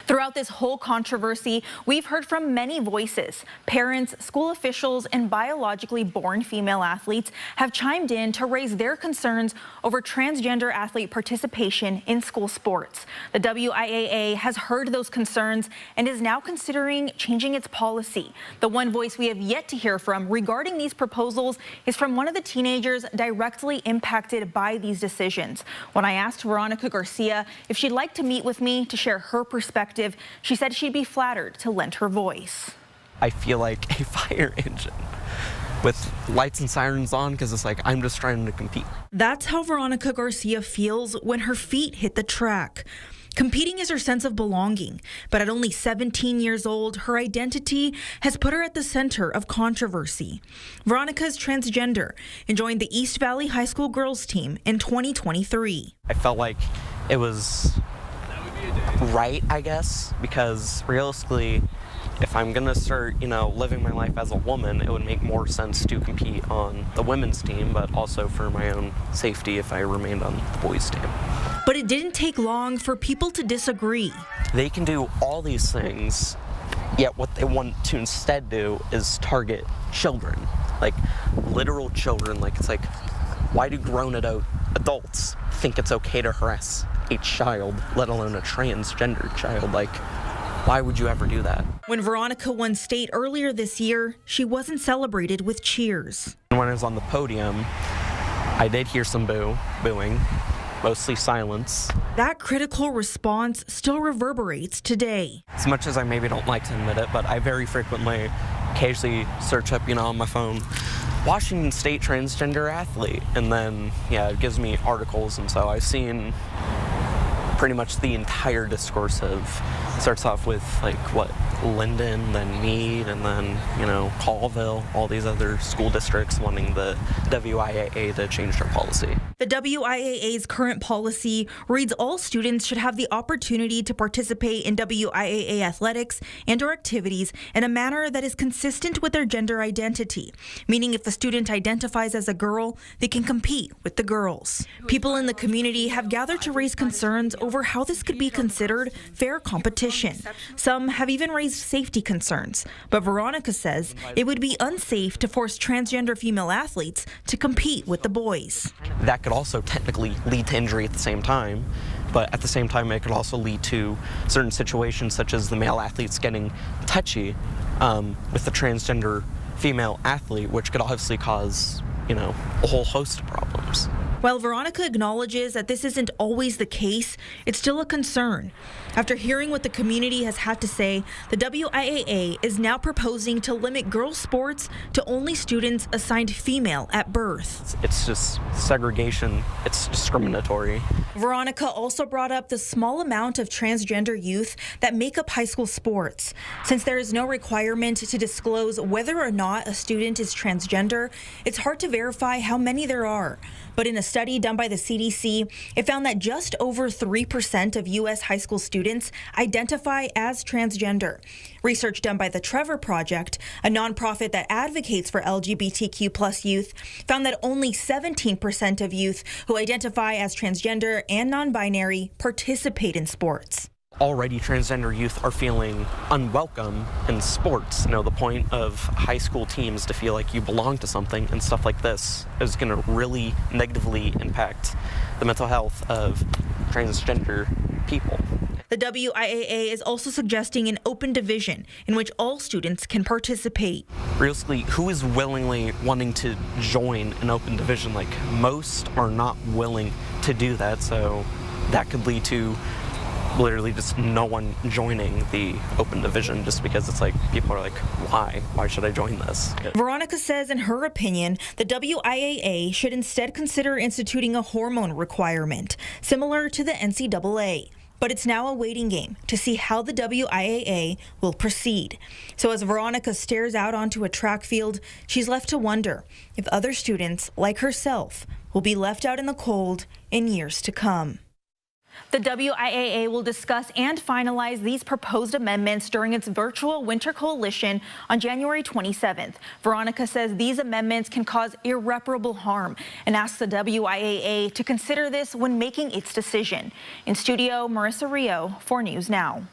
Throughout this whole controversy, we've heard from many voices. Parents, school officials, and biologically born female athletes have chimed in to raise their concerns over transgender athlete participation in school sports. The WIAA has heard those concerns and is now considering changing its policy. The one voice we have yet to hear from regarding these proposals is from one of the teenagers directly impacted by these decisions. When I asked Verónica Garcia if she'd like to meet with me to share her perspective, she said she'd be flattered to lend her voice. I feel like a fire engine with lights and sirens on because it's like I'm just trying to compete. That's how Verónica Garcia feels when her feet hit the track. Competing is her sense of belonging, but at only 17 years old, her identity has put her at the center of controversy. Verónica is transgender and joined the East Valley High School girls team in 2023. I felt like it was right, I guess, because realistically, if I'm gonna start, living my life as a woman, it would make more sense to compete on the women's team, but also for my own safety if I remained on the boys' team. But it didn't take long for people to disagree. They can do all these things, yet what they want to instead do is target children, like literal children. Like, it's like, why do grown adults think it's okay to harass a child, let alone a transgender child? Like, why would you ever do that? When Verónica won state earlier this year, she wasn't celebrated with cheers. When I was on the podium, I did hear some booing, mostly silence. That critical response still reverberates today. As much as I maybe don't like to admit it, but I very frequently occasionally search up, on my phone, Washington State transgender athlete, and then, it gives me articles, and so I've seen pretty much the entire discourse of, starts off with Linden, then Meade, and then, Colville, all these other school districts wanting the WIAA to change their policy. The WIAA's current policy reads all students should have the opportunity to participate in WIAA athletics and/or activities in a manner that is consistent with their gender identity, meaning if the student identifies as a girl, they can compete with the girls. People in the community have gathered to raise concerns over how this could be considered fair competition. Some have even raised safety concerns, but Verónica says it would be unsafe to force transgender female athletes to compete with the boys. That could also technically lead to injury at the same time, but at the same time it could also lead to certain situations such as the male athletes getting touchy with the transgender female athlete, which could obviously cause, a whole host of problems. While Verónica acknowledges that this isn't always the case, it's still a concern. After hearing what the community has had to say, the WIAA is now proposing to limit girls' sports to only students assigned female at birth. It's just segregation. It's discriminatory. Verónica also brought up the small amount of transgender youth that make up high school sports. Since there is no requirement to disclose whether or not a student is transgender, it's hard to verify how many there are. But in a study done by the CDC, it found that just over 3% of U.S. high school students identify as transgender. Research done by the Trevor Project, a nonprofit that advocates for LGBTQ+ youth, found that only 17% of youth who identify as transgender and non-binary participate in sports. Already transgender youth are feeling unwelcome in sports. The point of high school teams to feel like you belong to something, and stuff like this is going to really negatively impact the mental health of transgender people. The WIAA is also suggesting an open division in which all students can participate. Realistically, who is willingly wanting to join an open division? Most are not willing to do that, so that could lead to literally just no one joining the open division, just because it's people are why should I join this? Verónica says in her opinion, the WIAA should instead consider instituting a hormone requirement, similar to the NCAA. But it's now a waiting game to see how the WIAA will proceed. So as Verónica stares out onto a track field, she's left to wonder if other students, like herself, will be left out in the cold in years to come. The WIAA will discuss and finalize these proposed amendments during its virtual Winter Coalition on January 27th. Verónica says these amendments can cause irreparable harm and asks the WIAA to consider this when making its decision. In studio, Marissa Rio for News Now.